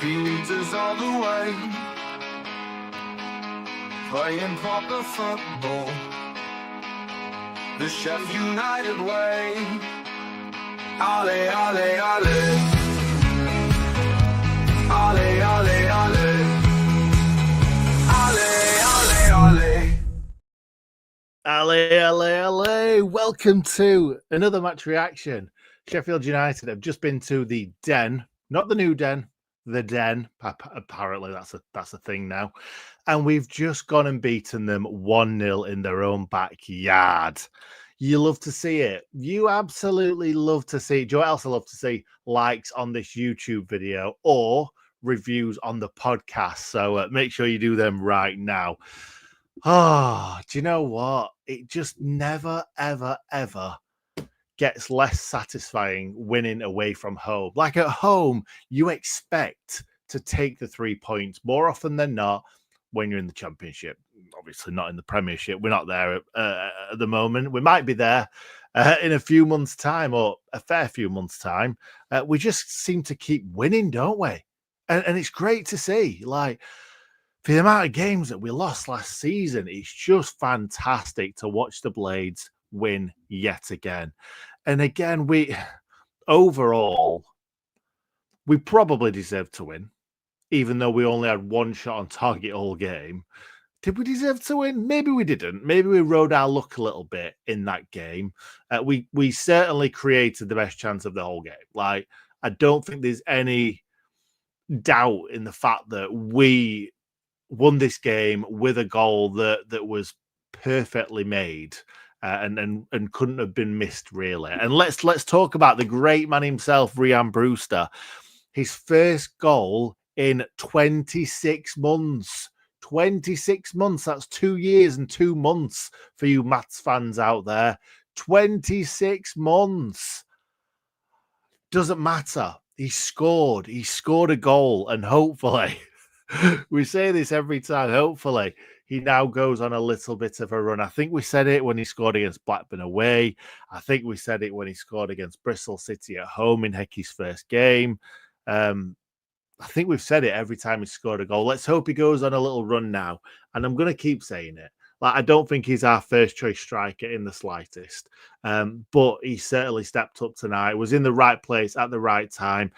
Beaters all the way, playing proper football, the Sheff United way. Ale, ale, ale, ale, ale, ale, ale, ale, ale. Ale, ale, ale. Welcome to another match reaction. Sheffield United have just been to the Den, not the new Den, the Den. Apparently that's a thing now. And we've just gone and beaten them 1-0 in their own backyard. You love to see it. You absolutely love to see it. Do you know what else I love to see? Likes on this YouTube video or reviews on the podcast. So make sure you do them right now. Oh, do you know what? It just never, ever, ever gets less satisfying winning away from home. Like at home, you expect to take the 3 points more often than not when you're in the Championship. Obviously not in the Premiership. We're not there at the moment. We might be there in a few months' time or a fair few months' time. We just seem to keep winning, don't we? And it's great to see. Like, for the amount of games that we lost last season, it's just fantastic to watch the Blades win yet again. And again, overall, we probably deserved to win, even though we only had one shot on target all game. Did we deserve to win? Maybe we didn't. Maybe we rode our luck a little bit in that game. We certainly created the best chance of the whole game. Like, I don't think there's any doubt in the fact that we won this game with a goal that was perfectly made and couldn't have been missed, really. And let's talk about the great man himself, Brewster. His first goal in 26 months. 26 months. That's 2 years and 2 months for you Mats fans out there. 26 months. Doesn't matter. He scored a goal, and hopefully, we say this every time, hopefully he now goes on a little bit of a run. I think we said it when he scored against Blackburn away. I think we said it when he scored against Bristol City at home in Hecky's first game. I think we've said it every time he scored a goal. Let's hope he goes on a little run now. And I'm going to keep saying it. Like, I don't think he's our first choice striker in the slightest. But he certainly stepped up tonight, was in the right place at the right time.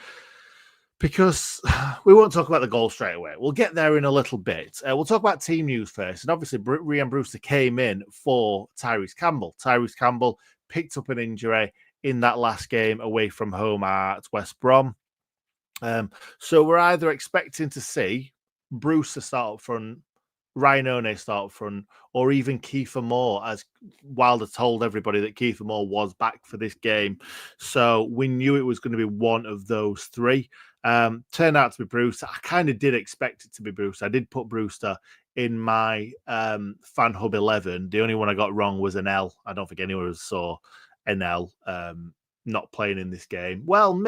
Because we won't talk about the goal straight away. We'll get there in a little bit. We'll talk about team news first. And obviously, Ryan Brewster came in for Tyrese Campbell. Tyrese Campbell picked up an injury in that last game away from home at West Brom. So we're either expecting to see Brewster start up front, Ryan One start up front, or even Kiefer Moore, as Wilder told everybody that Kiefer Moore was back for this game. So we knew it was going to be one of those three. Turned out to be Brewster. I kind of did expect it to be Brewster. I did put Brewster in my Fan Hub 11. The only one I got wrong was an L. I don't think anyone saw an L not playing in this game. Well,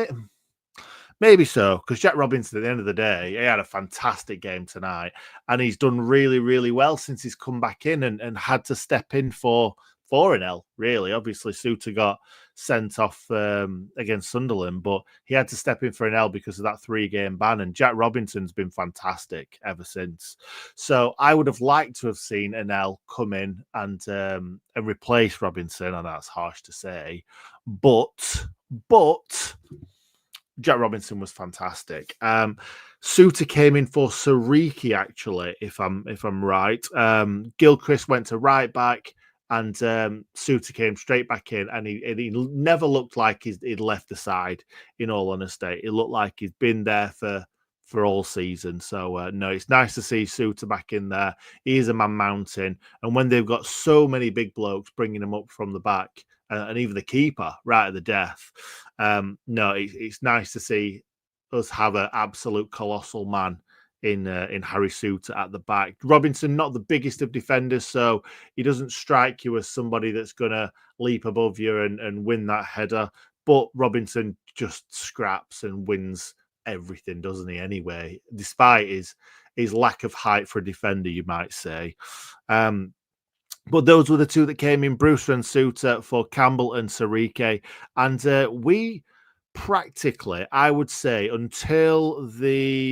maybe so, because Jack Robinson, at the end of the day, he had a fantastic game tonight, and he's done really, really well since he's come back in and had to step in for an L, really. Obviously, Suter got sent off against Sunderland, but he had to step in for an L because of that 3-game ban, and Jack Robinson's been fantastic ever since. So I would have liked to have seen an L come in and replace Robinson, and that's harsh to say, but Jack Robinson was fantastic. Suter came in for Sariki, actually, if I'm right. Gilchrist went to right back, and Suter came straight back in, and he never looked like he'd left the side, in all honesty. It looked like he'd been there for all season. So, no, it's nice to see Suter back in there. He is a man mountain, and when they've got so many big blokes bringing him up from the back, and even the keeper right at the death. No, it's nice to see us have an absolute colossal man in Harry Suter at the back. Robinson, not the biggest of defenders, so he doesn't strike you as somebody that's going to leap above you and win that header. But Robinson just scraps and wins everything, doesn't he, anyway, despite his lack of height for a defender, you might say. But those were the two that came in, Brewster and Suter, for Campbell and Sariki. And we practically, I would say until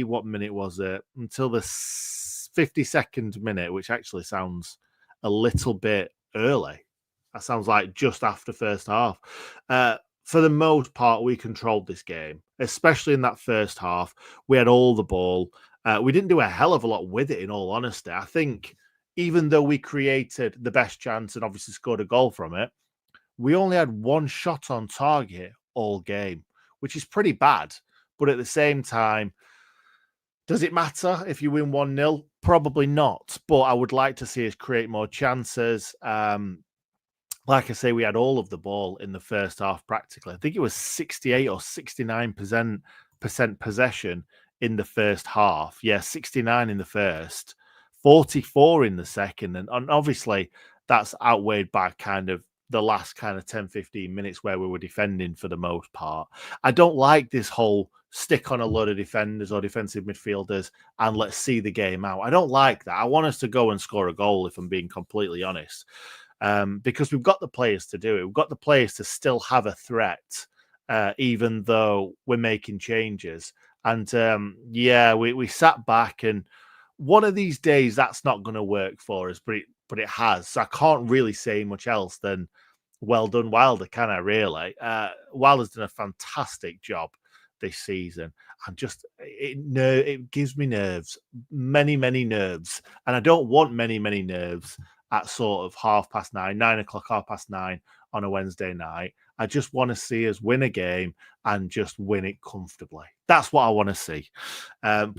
what minute was it? Until the 52nd minute, which actually sounds a little bit early. That sounds like just after first half. For the most part, we controlled this game, especially in that first half. We had all the ball. We didn't do a hell of a lot with it, in all honesty. I think even though we created the best chance and obviously scored a goal from it, we only had one shot on target all game, which is pretty bad. But at the same time, does it matter if you win 1-0? Probably not. But I would like to see us create more chances. Like I say, we had all of the ball in the first half practically. I think it was 68 or 69% possession in the first half. Yeah, 69 in the first, 44 in the second. And obviously, that's outweighed by kind of the last kind of 10, 15 minutes where we were defending for the most part. I don't like this whole stick on a load of defenders or defensive midfielders and let's see the game out. I don't like that. I want us to go and score a goal, if I'm being completely honest. Because we've got the players to do it. We've got the players to still have a threat, even though we're making changes. And we sat back, and one of these days that's not going to work for us, but it has. So I can't really say much else than well done, Wilder, can I really? Wilder's done a fantastic job this season. And just it gives me nerves, many nerves. And I don't want many nerves at sort of 9:30, 9 o'clock, 9:30 on a Wednesday night. I just want to see us win a game and just win it comfortably. That's what I want to see. It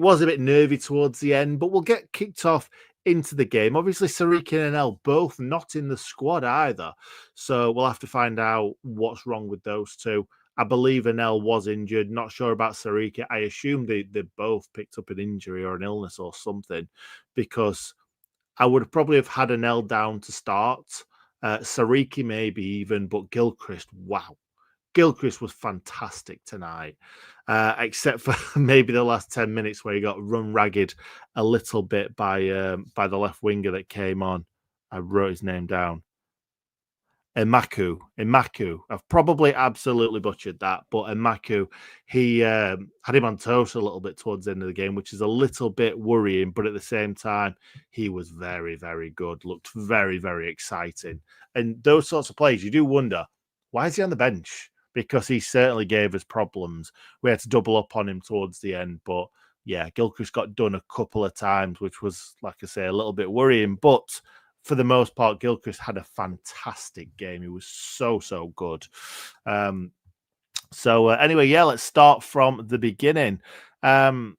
was a bit nervy towards the end, but we'll get kicked off into the game. Obviously, Sariki and Enel both not in the squad either. So we'll have to find out what's wrong with those two. I believe Enel was injured. Not sure about Sariki. I assume they both picked up an injury or an illness or something, because I would probably have had Enel down to start. Sariki maybe even, but Gilchrist, wow. Gilchrist was fantastic tonight, except for maybe the last 10 minutes where he got run ragged a little bit by the left winger that came on. I wrote his name down. Emaku. I've probably absolutely butchered that, but Emaku, he had him on toast a little bit towards the end of the game, which is a little bit worrying, but at the same time, he was very, very good, looked very, very exciting. And those sorts of plays, you do wonder, why is he on the bench? Because he certainly gave us problems. We had to double up on him towards the end, but yeah, Gilchrist got done a couple of times, which was, like I say, a little bit worrying, but for the most part, Gilchrist had a fantastic game. He was so good. Anyway, let's start from the beginning. In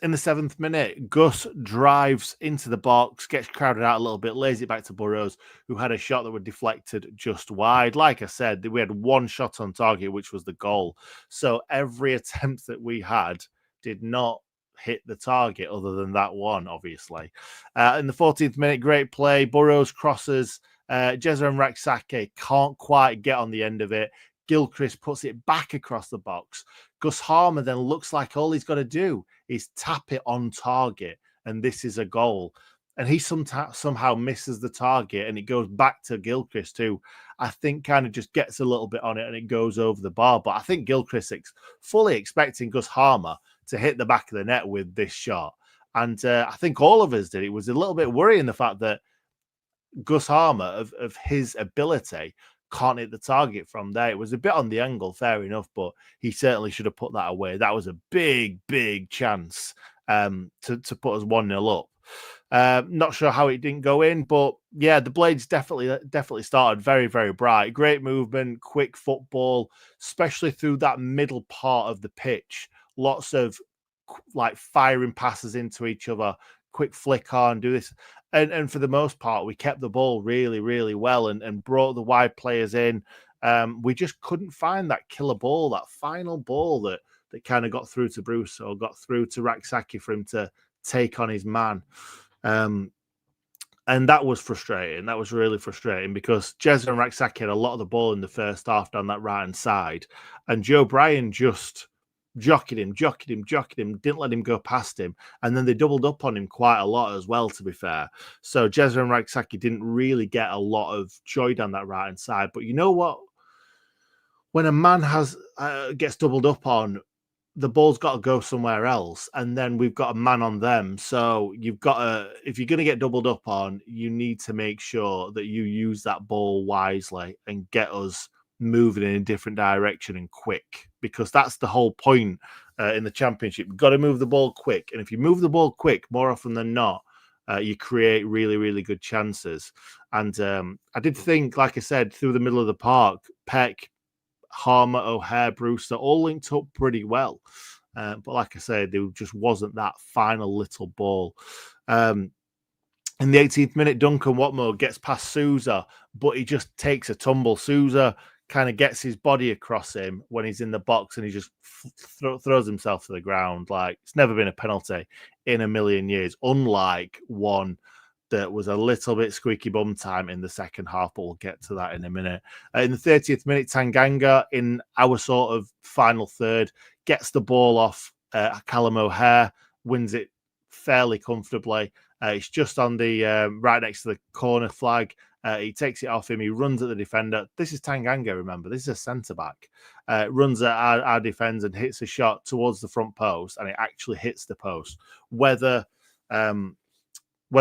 the 7th minute, Gus drives into the box, gets crowded out a little bit, lays it back to Burrows, who had a shot that was deflected just wide. Like I said, we had one shot on target, which was the goal. So every attempt that we had did not hit the target other than that one, obviously. In the 14th minute, great play. Burrows crosses. Jezza Raksake can't quite get on the end of it. Gilchrist puts it back across the box. Gus Harmer then looks like all he's got to do is tap it on target, and this is a goal. And he somehow misses the target, and it goes back to Gilchrist, who I think kind of just gets a little bit on it, and it goes over the bar. But I think Gilchrist fully expecting Gus Harmer to hit the back of the net with this shot. And I think all of us did. It was a little bit worrying, the fact that Gus Harmer, of his ability, can't hit the target from there. It was a bit on the angle, fair enough, but he certainly should have put that away. That was a big chance to put us 1-0 up. Not sure how it didn't go in, but yeah, the Blades definitely started very, very bright. Great movement, quick football, especially through that middle part of the pitch. Lots of like firing passes into each other, quick flick on, do this. And for the most part, we kept the ball really, really well and brought the wide players in. We just couldn't find that killer ball, that final ball that kind of got through to Brewster or got through to Raksaki for him to take on his man. And that was frustrating. That was really frustrating because Jezza and Raksaki had a lot of the ball in the first half down that right-hand side. And Joe Bryan just jockeyed him, didn't let him go past him. And then they doubled up on him quite a lot as well, to be fair. So Jezza and Raksaki didn't really get a lot of joy down that right-hand side. But you know what? when a man gets doubled up on, the ball's got to go somewhere else, and then we've got a man on them. So you've got to, if you're going to get doubled up on, you need to make sure that you use that ball wisely and get us moving in a different direction and quick, because that's the whole point in the Championship. You've got to move the ball quick, and if you move the ball quick, more often than not, you create really, really good chances. And I did think, like I said, through the middle of the park, Peck, Harmer, O'Hare, Brewster all linked up pretty well. But like I said, there just wasn't that final little ball. In the 18th minute, Duncan Watmore gets past Sousa, but he just takes a tumble. Sousa kind of gets his body across him when he's in the box, and he just throws himself to the ground. Like, it's never been a penalty in a million years, unlike one that was a little bit squeaky bum time in the second half, but we'll get to that in a minute. In the 30th minute, Tanganga, in our sort of final third, gets the ball off Callum O'Hare, wins it fairly comfortably. It's just on the right next to the corner flag. He takes it off him. He runs at the defender. This is Tanganga, remember. This is a centre-back. Runs at our defence and hits a shot towards the front post, and it actually hits the post. Whether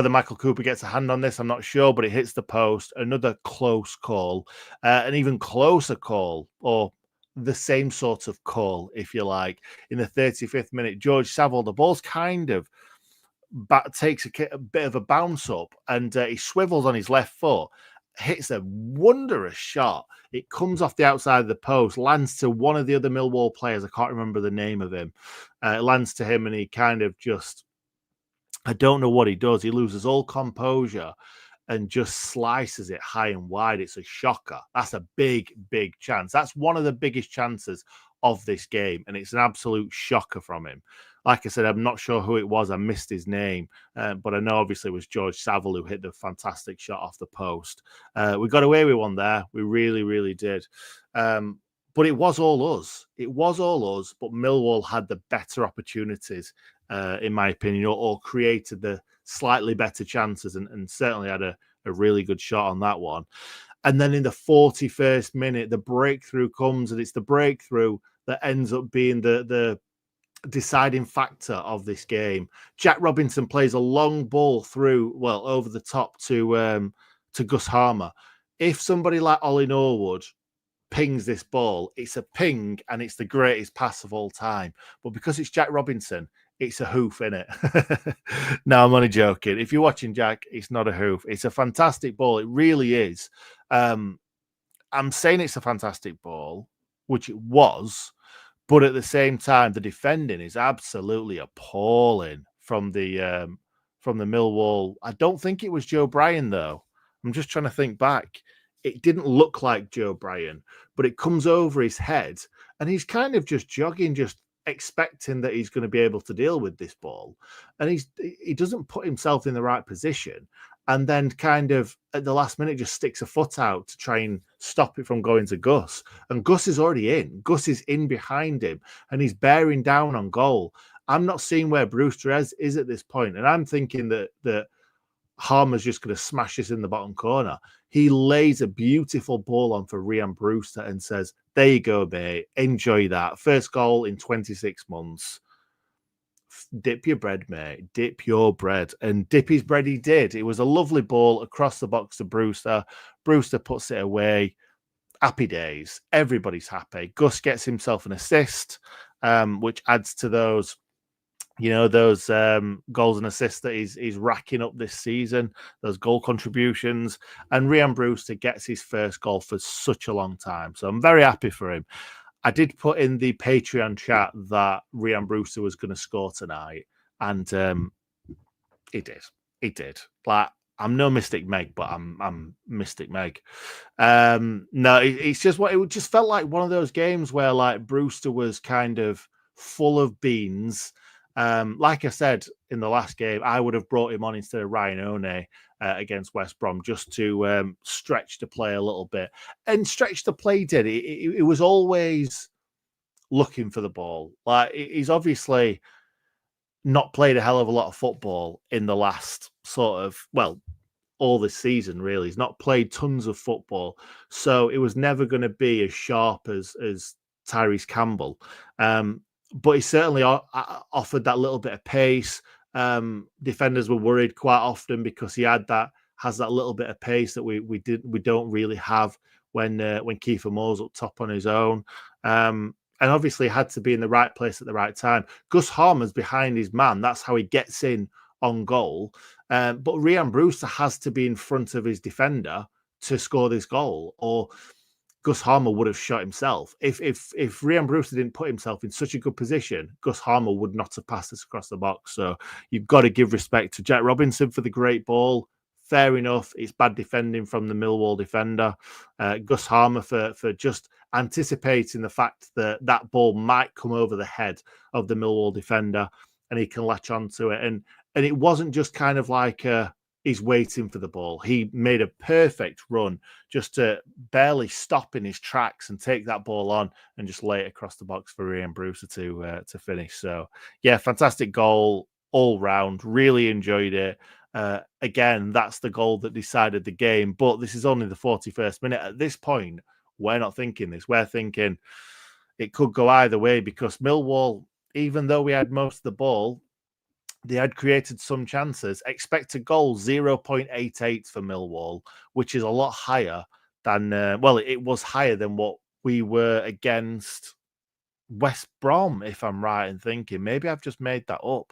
Michael Cooper gets a hand on this, I'm not sure, but it hits the post. Another close call. An even closer call, or the same sort of call, if you like. In the 35th minute, George Saville, the ball's kind of takes a bit of a bounce up, and he swivels on his left foot, hits a wondrous shot. It comes off the outside of the post, lands to one of the other Millwall players. I can't remember the name of him. It lands to him, and he kind of just, I don't know what he does. He loses all composure and just slices it high and wide. It's a shocker. That's a big, big chance. That's one of the biggest chances of this game, and it's an absolute shocker from him. Like I said, I'm not sure who it was. I missed his name, but I know obviously it was George Saville who hit the fantastic shot off the post. We got away with one there. We really, really did. But it was all us. It was all us, but Millwall had the better opportunities, in my opinion, or created the slightly better chances, and certainly had a really good shot on that one. And then in the 41st minute, the breakthrough comes, and it's the breakthrough that ends up being the deciding factor of this game. Jack Robinson plays a long ball through, well, over the top to Gus Harmer. If somebody like Ollie Norwood pings this ball, it's a ping and it's the greatest pass of all time. But because it's Jack Robinson, it's a hoof, innit? No, I'm only joking. If you're watching Jack, it's not a hoof. It's a fantastic ball. It really is. I'm saying it's a fantastic ball, which it was, but at the same time, the defending is absolutely appalling from the Millwall. I don't think it was Joe Bryan, though. I'm just trying to think back. It didn't look like Joe Bryan, but it comes over his head, and he's kind of just jogging, just expecting that he's going to be able to deal with this ball. And he doesn't put himself in the right position, and then kind of at the last minute just sticks a foot out to try and stop it from going to Gus. And Gus is already in. Gus is in behind him, and he's bearing down on goal. I'm not seeing where Brewster is at this point, and I'm thinking that Harmer's just going to smash this in the bottom corner. He lays a beautiful ball on for Ryan Brewster and says, there you go, mate. Enjoy that. First goal in 26 months. Dip your bread, mate. Dip your bread. And dip his bread he did. It was a lovely ball across the box to Brewster. Brewster puts it away. Happy days. Everybody's happy. Gus gets himself an assist, which adds to those goals and assists that he's racking up this season, those goal contributions. And Ryan Brewster gets his first goal for such a long time. So I'm very happy for him. I did put in the Patreon chat that Ryan Brewster was going to score tonight, and he did. He did. Like, I'm no Mystic Meg, but I'm Mystic Meg. No, it's just it just felt like one of those games where like Brewster was kind of full of beans. Like I said in the last game, I would have brought him on instead of Ryan One against West Brom just to stretch the play a little bit. And stretch the play did. It was always looking for the ball. Like, he's obviously not played a hell of a lot of football in the last all this season, really. He's not played tons of football, so it was never going to be as sharp as Tyrese Campbell. But he certainly offered that little bit of pace. Defenders were worried quite often because he has that little bit of pace that we don't really have when Kiefer Moore's up top on his own. And obviously had to be in the right place at the right time. Gus Harmer's behind his man. That's how he gets in on goal. But Rhian Brewster has to be in front of his defender to score this goal, or Gus Harmer would have shot himself. If Rhian Brewster didn't put himself in such a good position, Gus Harmer would not have passed this across the box. So you've got to give respect to Jack Robinson for the great ball. Fair enough. It's bad defending from the Millwall defender. Gus Harmer for just anticipating the fact that that ball might come over the head of the Millwall defender and he can latch onto it. And it wasn't just kind of like he's waiting for the ball. He made a perfect run just to barely stop in his tracks and take that ball on and just lay it across the box for Rhian Brewster to finish. So, yeah, fantastic goal all round. Really enjoyed it. Again, that's the goal that decided the game, but this is only the 41st minute. At this point, we're not thinking this. We're thinking it could go either way because Millwall, even though we had most of the ball, they had created some chances. Expected goal 0.88 for Millwall, which is a lot higher than, it was higher than what we were against West Brom, if I'm right in thinking. Maybe I've just made that up.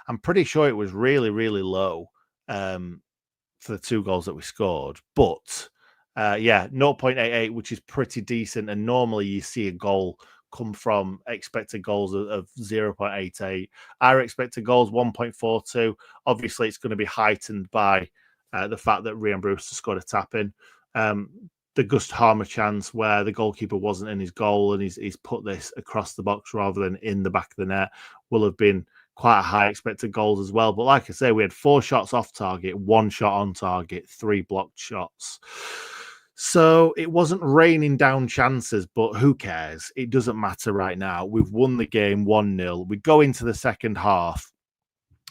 I'm pretty sure it was really, really low for the 2 goals that we scored. But, 0.88, which is pretty decent. And normally you see a goal come from expected goals of 0.88. Our expected goals 1.42. Obviously, it's going to be heightened by the fact that Rhian Brewster scored a tap in. The Gus Harmer chance where the goalkeeper wasn't in his goal and he's put this across the box rather than in the back of the net will have been quite a high expected goals as well. But like I say, we had 4 shots off target, 1 shot on target, 3 blocked shots. So it wasn't raining down chances, but who cares? It doesn't matter right now. We've won the game 1-0. We go into the second half.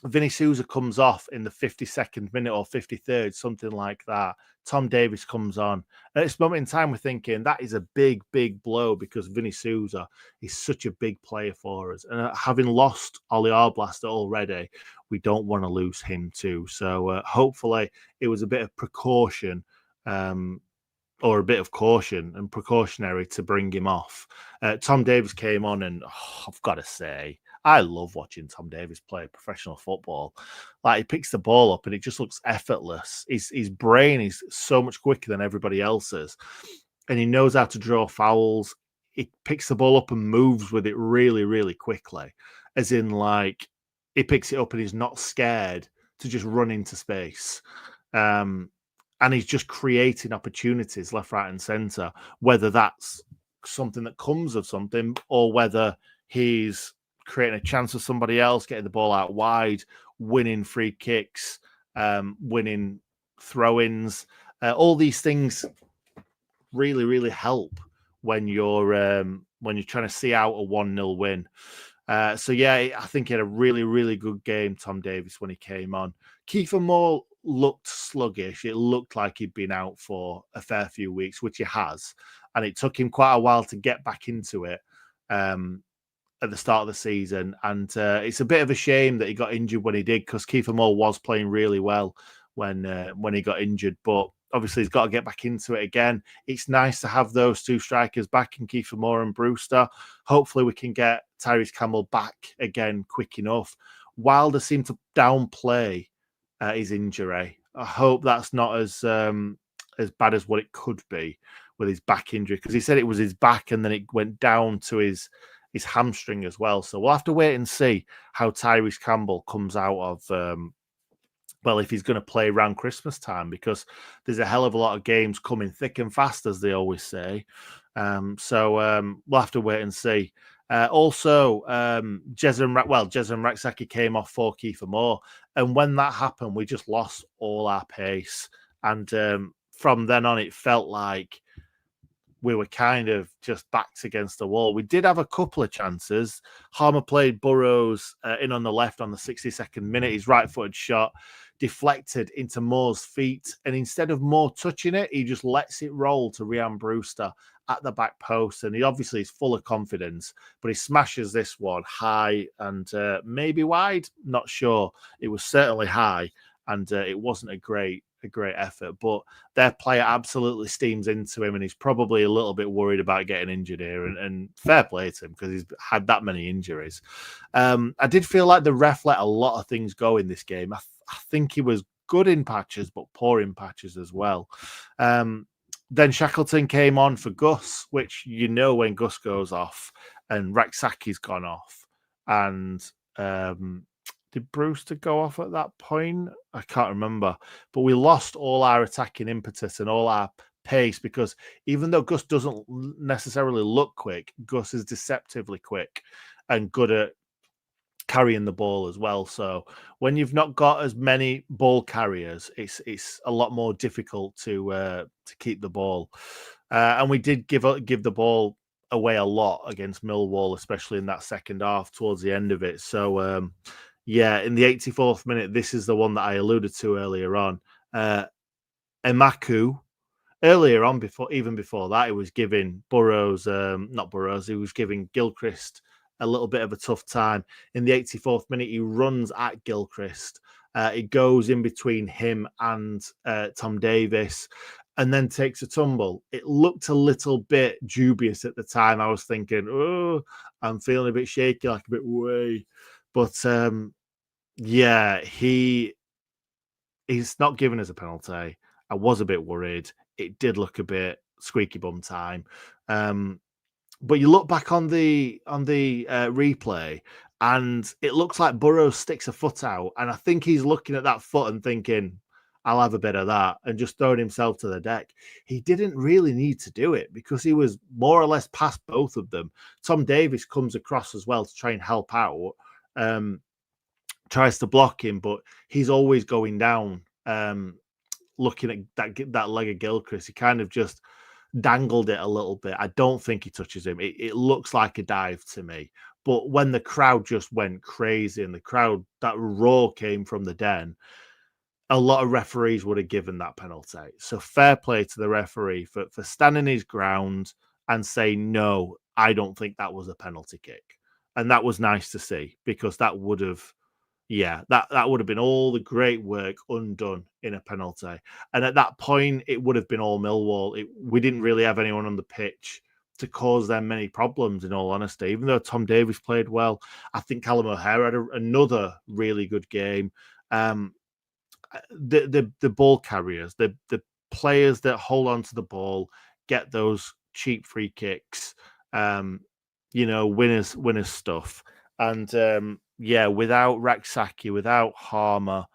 Vinny Souza comes off in the 52nd minute or 53rd, something like that. Tom Davies comes on. At this moment in time, we're thinking that is a big, big blow because Vinny Souza is such a big player for us. And having lost Ollie Arblaster already, we don't want to lose him too. So hopefully it was a bit of precaution or a bit of caution and precautionary to bring him off. Tom Davies came on and I've got to say, I love watching Tom Davies play professional football. Like, he picks the ball up and it just looks effortless. His brain is so much quicker than everybody else's. And he knows how to draw fouls. He picks the ball up and moves with it really, really quickly. As in, like, he picks it up and he's not scared to just run into space. And he's just creating opportunities left, right, and centre, whether that's something that comes of something or whether he's creating a chance for somebody else, getting the ball out wide, winning free kicks, winning throw-ins. All these things really, really help when you're trying to see out a 1-0 win. I think he had a really, really good game, Tom Davies, when he came on. Kiefer Moore looked sluggish. It looked like he'd been out for a fair few weeks, which he has. And it took him quite a while to get back into it at the start of the season. And it's a bit of a shame that he got injured when he did, because Kiefer Moore was playing really well when he got injured. But obviously, he's got to get back into it again. It's nice to have those 2 strikers back in Kiefer Moore and Brewster. Hopefully, we can get Tyrese Campbell back again quick enough. Wilder seemed to downplay his injury. I hope that's not as bad as what it could be with his back injury, because he said it was his back and then it went down to his hamstring as well. So we'll have to wait and see how Tyrese Campbell comes out of, if he's going to play around Christmas time, because there's a hell of a lot of games coming thick and fast, as they always say. We'll have to wait and see. Jezem Raksaki came off for Kiefer Moore. And when that happened, we just lost all our pace. And from then on, it felt like we were kind of just backs against the wall. We did have a couple of chances. Harmer played Burrows in on the left on the 62nd minute. His right-footed shot deflected into Moore's feet. And instead of Moore touching it, he just lets it roll to Ryan Brewster at the back post. And he obviously is full of confidence, but he smashes this one high and maybe wide. Not sure. It was certainly high, and it wasn't a great effort. But their player absolutely steams into him, and he's probably a little bit worried about getting injured here. And fair play to him, because he's had that many injuries. I did feel like the ref let a lot of things go in this game. I think he was good in patches, but poor in patches as well. Then Shackleton came on for Gus, which when Gus goes off, and Raksaki's gone off. And did Brewster go off at that point? I can't remember. But we lost all our attacking impetus and all our pace, because even though Gus doesn't necessarily look quick, Gus is deceptively quick and good at carrying the ball as well. So when you've not got as many ball carriers, it's a lot more difficult to keep the ball. And we did give the ball away a lot against Millwall, especially in that second half towards the end of it. So in the 84th minute, this is the one that I alluded to earlier on. Emaku, earlier on, before that, it was giving he was giving Gilchrist a little bit of a tough time. In the 84th minute, he runs at Gilchrist. It goes in between him and Tom Davis, and then takes a tumble. It looked a little bit dubious at the time. I was thinking, oh, I'm feeling a bit shaky, like a bit way. But he's not given us a penalty. I was a bit worried. It did look a bit squeaky bum time. But you look back on the replay, and it looks like Burrows sticks a foot out, and I think he's looking at that foot and thinking, I'll have a bit of that, and just throwing himself to the deck. He didn't really need to do it, because he was more or less past both of them. Tom Davis comes across as well to try and help out, tries to block him, but he's always going down, looking at that leg of Gilchrist. He kind of just dangled it a little bit. I don't think he touches him. It looks like a dive to me. But when the crowd just went crazy, and that roar came from the Den, a lot of referees would have given that penalty. So fair play to the referee for standing his ground and saying, no, I don't think that was a penalty kick. And that was nice to see, because that would have been all the great work undone in a penalty. And at that point, it would have been all Millwall. We didn't really have anyone on the pitch to cause them many problems, in all honesty. Even though Tom Davis played well, I think Callum O'Hare had another really good game. The ball carriers, the players that hold on to the ball, get those cheap free kicks, winners stuff. And without Raksaki, without Harmer,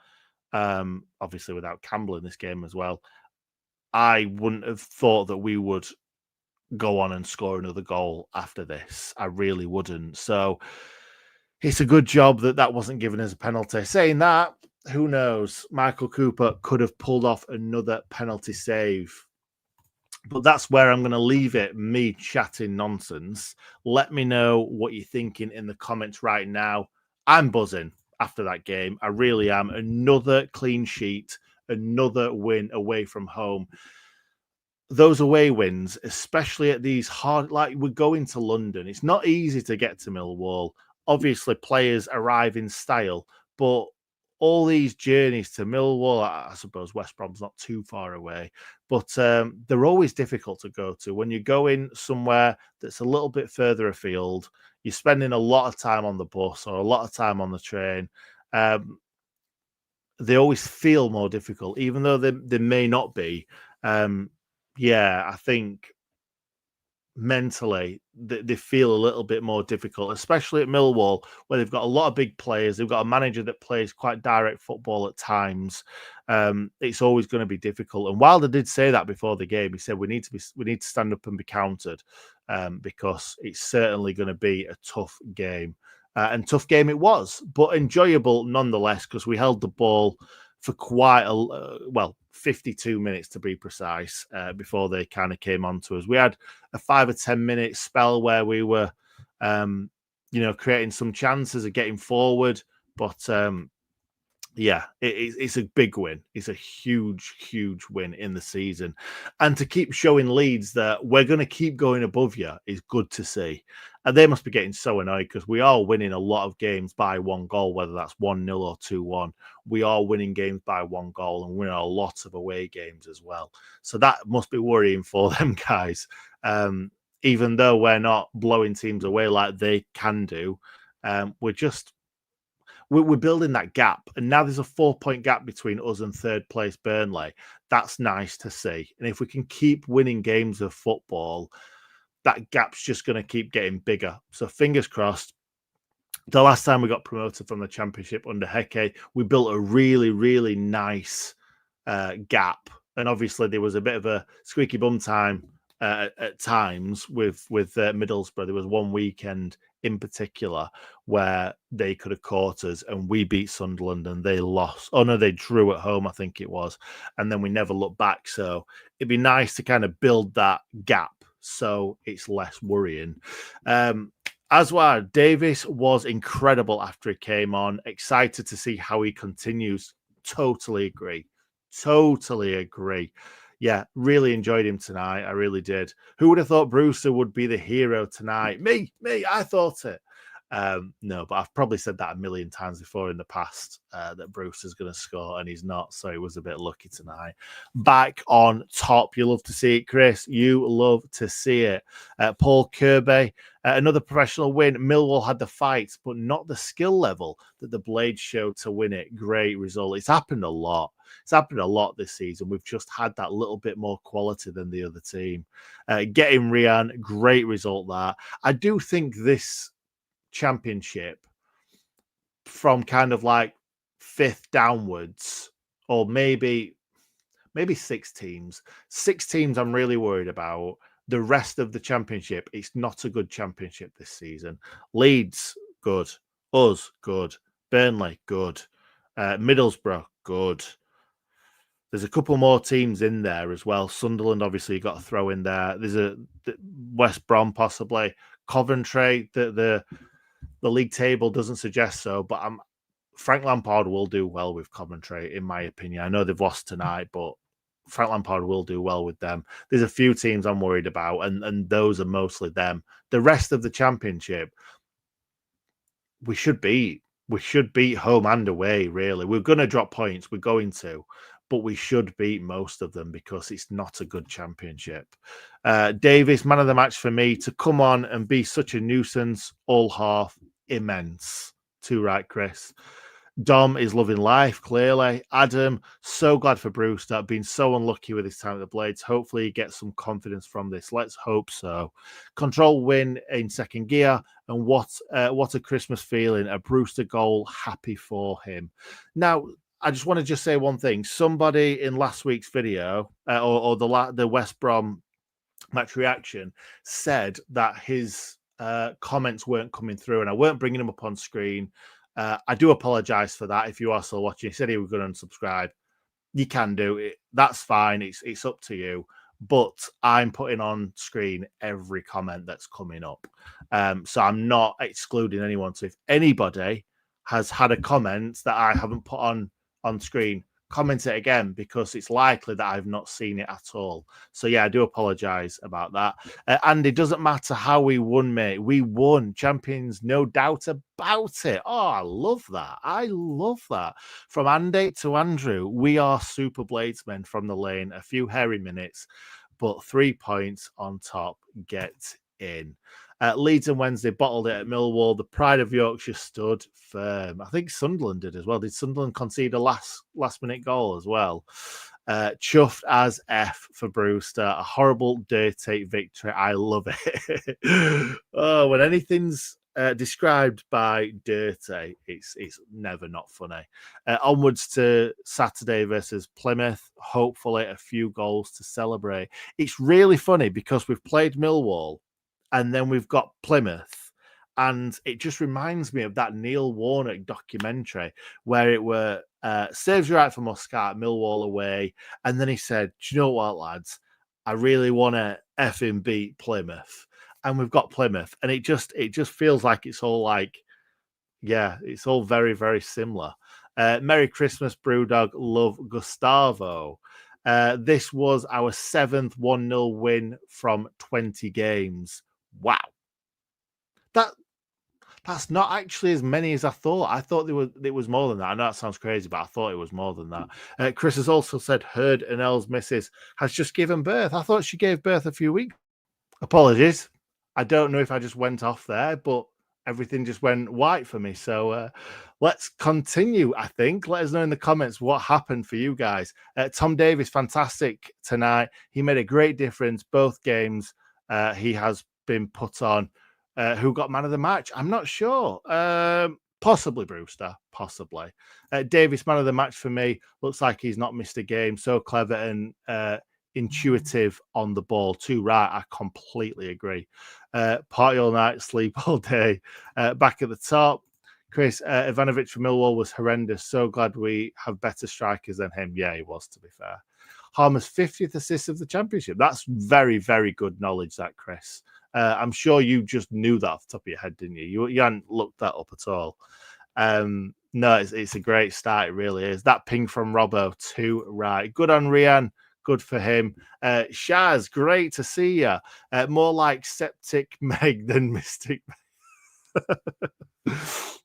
obviously without Campbell in this game as well, I wouldn't have thought that we would go on and score another goal after this. I really wouldn't. So it's a good job that wasn't given as a penalty. Saying that, who knows? Michael Cooper could have pulled off another penalty save. But that's where I'm going to leave it, me chatting nonsense. Let me know what you're thinking in the comments right now. I'm buzzing after that game. I really am. Another clean sheet, another win away from home. Those away wins, especially at these hard, like we're going to London. It's not easy to get to Millwall. Obviously, players arrive in style, but all these journeys to Millwall, I suppose West Brom's not too far away, but they're always difficult to go to. When you're going somewhere that's a little bit further afield, you're spending a lot of time on the bus or a lot of time on the train. They always feel more difficult, even though they may not be. I think mentally they feel a little bit more difficult, especially at Millwall, where they've got a lot of big players. They've got a manager that plays quite direct football at times. It's always going to be difficult. And Wilder did say that before the game. He said we need to stand up and be countered, because it's certainly going to be a tough game. And tough game it was, but enjoyable nonetheless, because we held the ball for quite 52 minutes to be precise, before they kind of came on to us. We had a 5 or 10 minute spell where we were, creating some chances of getting forward, but Yeah, it's a big win. It's a huge, huge win in the season. And to keep showing Leeds that we're going to keep going above you is good to see. And they must be getting so annoyed because we are winning a lot of games by 1 goal, whether that's 1-0 or 2-1. We are winning games by 1 goal and winning a lot of away games as well. So that must be worrying for them guys. Even though we're not blowing teams away like they can do, we're building that gap. And now there's a 4-point gap between us and third place Burnley. That's nice to see. And if we can keep winning games of football, that gap's just going to keep getting bigger. So fingers crossed. The last time we got promoted from the Championship under Heke, we built a really, really nice gap. And obviously there was a bit of a squeaky bum time at times with Middlesbrough. There was one weekend in particular where they could have caught us and we beat Sunderland and they lost. Oh no, they drew at home, I think it was. And then we never looked back. So it'd be nice to kind of build that gap so it's less worrying. As well, Davis was incredible after he came on. Excited to see how he continues. Totally agree. Totally agree. Yeah, really enjoyed him tonight. I really did. Who would have thought Brewster would be the hero tonight? Me, I thought it. No, but I've probably said that a million times before in the past that Brewster's going to score and he's not. So he was a bit lucky tonight. Back on top. You love to see it, Chris. You love to see it. Paul Kirby, another professional win. Millwall had the fight, but not the skill level that the Blades showed to win it. Great result. It's happened a lot. It's happened a lot this season. We've just had that little bit more quality than the other team. Getting Rian, great result there. I do think this Championship from kind of like 5th downwards, or maybe 6 teams. 6 teams I'm really worried about. The rest of the Championship, it's not a good Championship this season. Leeds, good. Us, good. Burnley, good. Middlesbrough, good. There's a couple more teams in there as well. Sunderland, obviously, you got to throw in there. There's a West Brom, possibly. Coventry, the league table doesn't suggest so, but Frank Lampard will do well with Coventry, in my opinion. I know they've lost tonight, but Frank Lampard will do well with them. There's a few teams I'm worried about, and those are mostly them. The rest of the Championship, we should beat. We should beat home and away, really. We're going to drop points. We're going to. But we should beat most of them because it's not a good Championship. Davis, man of the match for me, to come on and be such a nuisance all half, immense. Too right, Chris. Dom is loving life, clearly. Adam, so glad for Brewster. Been so unlucky with his time at the Blades. Hopefully he gets some confidence from this. Let's hope so. Control win in second gear. And what a Christmas feeling. A Brewster goal. Happy for him. Now, I just want to say one thing. Somebody in last week's video, or the West Brom match reaction, said that his comments weren't coming through, and I weren't bringing them up on screen. I do apologise for that. If you are still watching, he said he was going to unsubscribe. You can do it. That's fine. It's up to you. But I'm putting on screen every comment that's coming up. So I'm not excluding anyone. So if anybody has had a comment that I haven't put on screen, comment it again, because it's likely that I've not seen it at all. So yeah, I do apologize about that. And it doesn't matter how we won, mate. We won. Champions, no doubt about it. Oh, I love that. I love that. From Andy to Andrew, we are super bladesmen from the lane. A few hairy minutes, but 3 points on top. Get in. Leeds and Wednesday bottled it at Millwall. The pride of Yorkshire stood firm. I think Sunderland did as well. Did Sunderland concede a last minute goal as well? Chuffed as F for Brewster. A horrible, dirty victory. I love it. Oh, when anything's described by dirty, it's never not funny. Onwards to Saturday versus Plymouth. Hopefully a few goals to celebrate. It's really funny because we've played Millwall and then we've got Plymouth. And it just reminds me of that Neil Warnock documentary where it were saves you right for Muscat, Millwall away. And then he said, do you know what, lads? I really want to effing beat Plymouth. And we've got Plymouth. And it just feels like it's all like, yeah, it's all very, very similar. Merry Christmas, Brewdog. Love, Gustavo. This was our 7th 1-0 win from 20 games. Wow. That's not actually as many as I thought. I thought it was more than that. I know that sounds crazy, but I thought it was more than that. Chris has also said Heard and Elle's missus has just given birth. I thought she gave birth a few weeks. Apologies. I don't know if I just went off there, but everything just went white for me. So let's continue, I think. Let us know in the comments what happened for you guys. Tom Davis, fantastic tonight. He made a great difference both games. He has been put on. Who got man of the match? I'm not sure. Possibly Brewster. Possibly. Davis, man of the match for me. Looks like he's not missed a game. So clever and intuitive on the ball. Too right. I completely agree. Party all night, sleep all day. Back at the top. Chris, Ivanovic from Millwall was horrendous. So glad we have better strikers than him. Yeah, he was, to be fair. Harmer's 50th assist of the championship. That's very, very good knowledge, that, Chris. I'm sure you just knew that off the top of your head, didn't you? You hadn't looked that up at all. No, it's a great start. It really is. That ping from Robbo, too right. Good on Rian. Good for him. Shaz, great to see you. More like Septic Meg than Mystic Meg.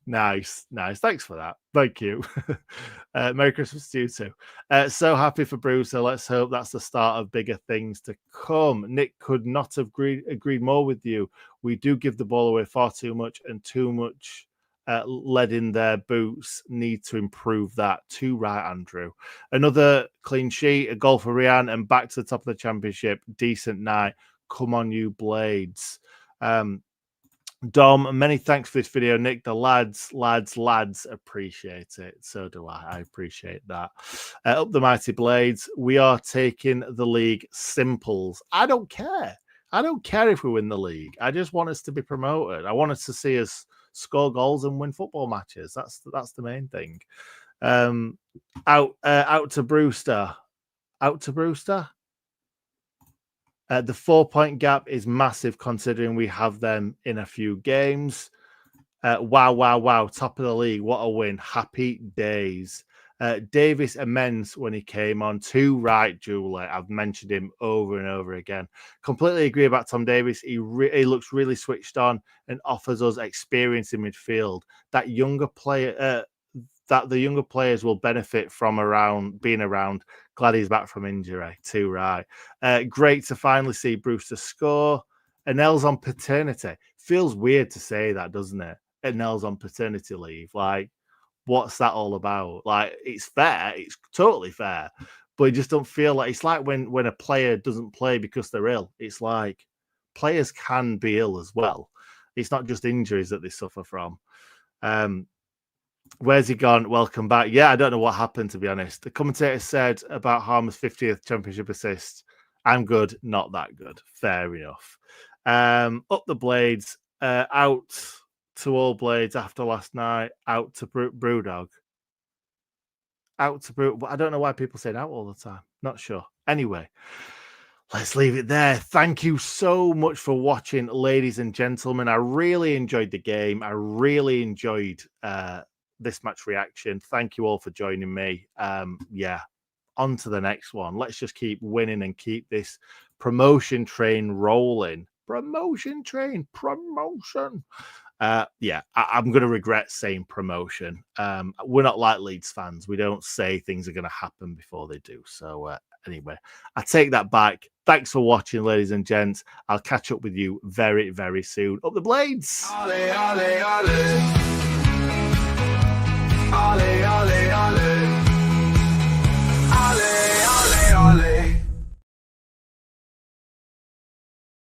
Nice. Thanks for that. Thank you. Merry Christmas to you too. So happy for Brewster. Let's hope that's the start of bigger things to come. Nick could not have agreed more with you. We do give the ball away far too much, and too much lead in their boots. Need to improve that. Too right, Andrew. Another clean sheet, a goal for Rian, and back to the top of the championship. Decent night. Come on, you Blades. Dom, many thanks for this video, Nick. The lads appreciate it. So do I. I appreciate that. Up the mighty Blades. We are taking the league. Simples. I don't care. I don't care if we win the league. I just want us to be promoted. I want us to see us score goals and win football matches. That's the main thing. Out to Brewster. Out to Brewster. The 4-point gap is massive considering we have them in a few games. Wow. Top of the league. What a win. Happy days. Davis amends when he came on. Too right, Julie. I've mentioned him over and over again. Completely agree about Tom Davis. He looks really switched on and offers us experience in midfield. That younger player... that the younger players will benefit from being around. Glad he's back from injury. Too right. Great to finally see Brewster score. Anel's on paternity. Feels weird to say that, doesn't it? Anel's on paternity leave. Like, what's that all about? Like, it's fair. It's totally fair. But you just don't feel like... It's like when a player doesn't play because they're ill. It's like players can be ill as well. It's not just injuries that they suffer from. Where's he gone? Welcome back. Yeah, I don't know what happened, to be honest. The commentator said about Harmer's 50th championship assist. I'm good, not that good. Fair enough. Up the Blades. Out to all Blades after last night. Out to Brewdog. Out to Brew. I don't know why people say out all the time. Not sure. Anyway, let's leave it there. Thank you so much for watching, ladies and gentlemen. I really enjoyed the game. I really enjoyed this match reaction. Thank you all for joining me. Yeah, on to the next one. Let's just keep winning and keep this promotion train rolling. Promotion train. Yeah, I'm going to regret saying promotion. We're not like Leeds fans. We don't say things are going to happen before they do. So anyway, I take that back. Thanks for watching, ladies and gents. I'll catch up with you very, very soon. Up the Blades! Ollie, ollie.